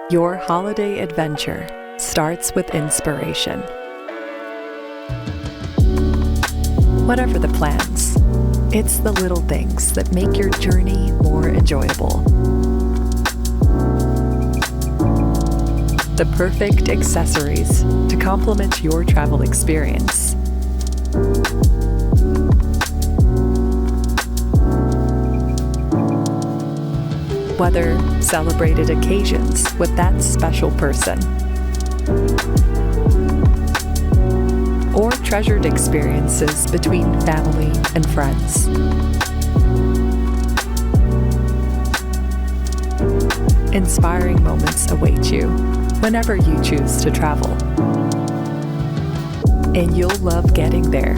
Your holiday adventure starts with inspiration. Whatever the plans, it's the little things that make your journey more enjoyable. The perfect accessories to complement your travel experience. Whether celebrated occasions with that special person, or treasured experiences between family and friends. Inspiring moments await you whenever you choose to travel. And you'll love getting there